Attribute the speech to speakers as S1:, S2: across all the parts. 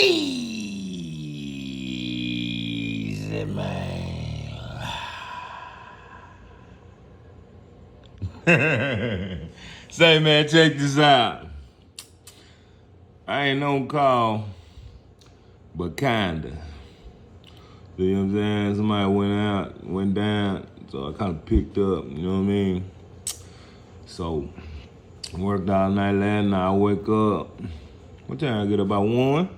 S1: Easy, man. Say, man, check this out. I ain't on call, but kinda. You know what I'm saying? Somebody went down, so I kind of picked up, you know what I mean? So, worked all night last night, I wake up. What time I get up, about 1?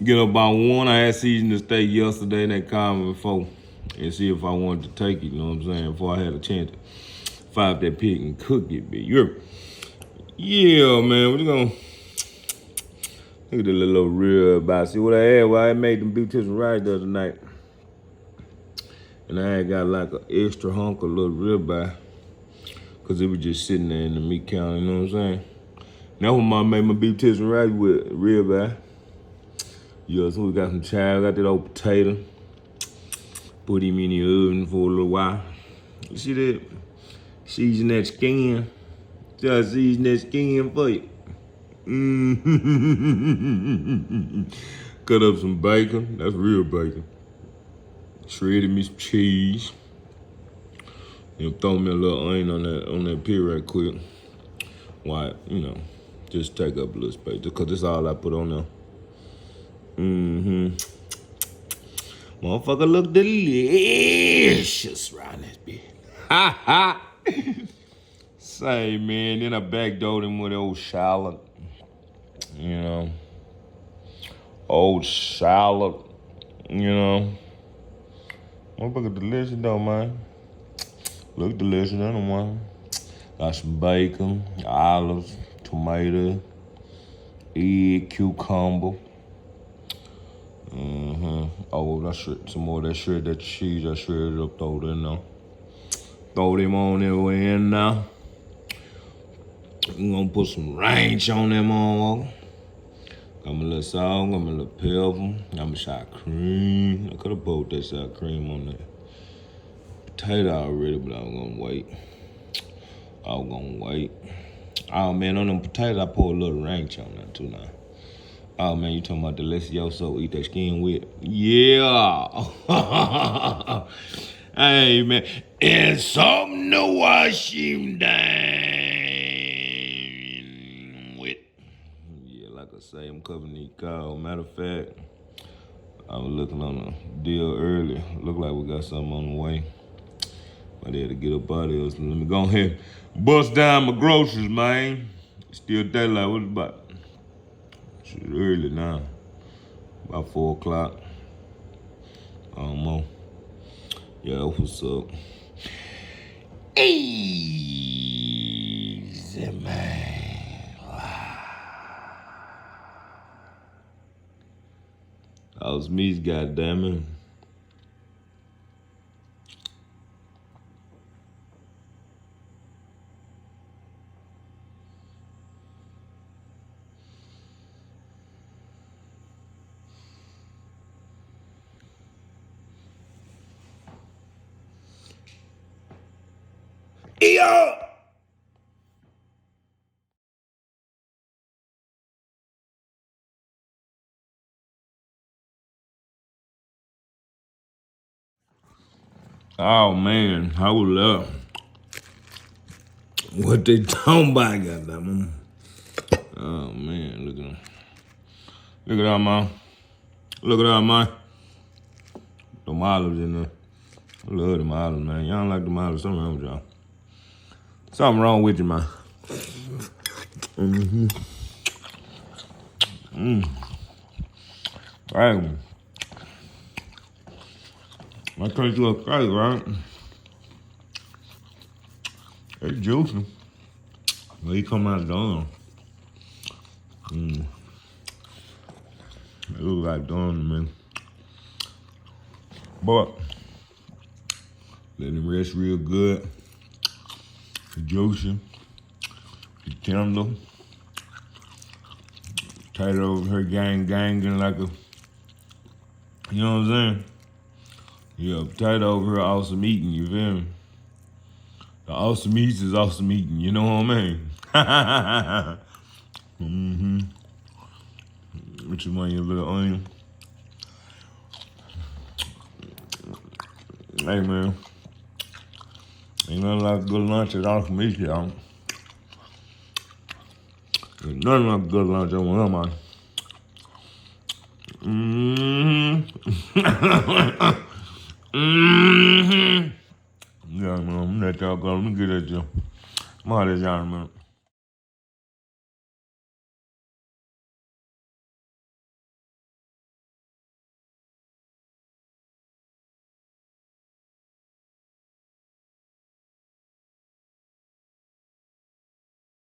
S1: Get up about 1, I had season to steak yesterday, and they called me before and see if I wanted to take it, you know what I'm saying, before I had a chance to fire up that pig and cook it, bitch. Yeah, man, we're gonna look at the little rib. I see what I had. Well, I made them beef and rice the other night, and I had got like an extra hunk of little ribeye, cause it was just sitting there in the meat counter. You know what I'm saying? Now when I made my beef and rice with ribeye, yeah, so we got some chives, got that old potato, put him in the oven for a little while. You see that? Season that skin. Just season that skin for you. Cut up some bacon. That's real bacon. Shredded me some cheese. And throw me a little onion on that pig right quick. Why, you know, just take up a little space. Just cause that's all I put on there. Motherfucker look delicious around this bitch. Ha ha. Say, man, then I backdoored him with old shallot. You know. Old shallot. You know. Motherfucker delicious though, man. Look delicious, I don't mind. Got some bacon, olives, tomato, egg, cucumber. Oh, that's some more of that shredded cheese I shredded up, throw it in there. Throw them on there in now. I'm gonna put some ranch on them motherfucker. Got my little salt, got my little pepper, got my sour cream. I could have put that sour cream on that potato already, but I was gonna wait. Oh man, on them potatoes I put a little ranch on that too now. Oh man, you talking about the awesomeEATS, eat that skin with? Yeah. Hey man, and something to wash him down with. Yeah, like I say, I'm covering these cows. Matter of fact, I was looking on a deal earlier. Look like we got something on the way. But they had to get up out of here. So let me go ahead and bust down my groceries, man. It's still daylight. What about? Shit, early now. About 4 o'clock. Almost. Yeah, what's up? Easy, man. That was me, goddammit. Yo! Oh man, how was that? What they talking about, goddamn? Oh man, look at them. Look at that, man. Look at that, man. Them olives in there. I love them olives, man. Y'all don't like them olives. Something wrong with y'all. Something wrong with you, man. Right. My taste look crazy, right? It's juicy. But he come out done. It looks like done to me. But let him rest real good. It's juicy. It's tender. Potato over here ganging like a, you know what I'm saying? Yeah, potato over here awesome eating, you feel me? The awesomeEATS is awesome eating, you know what I mean? With your money, a little onion. Hey man, ain't nothing like good lunch at all for me, y'all. Ain't nothing like good lunch at one of mine. Yeah, man, I'm gonna let y'all go. Let me get at you. I'm out of y'all, man.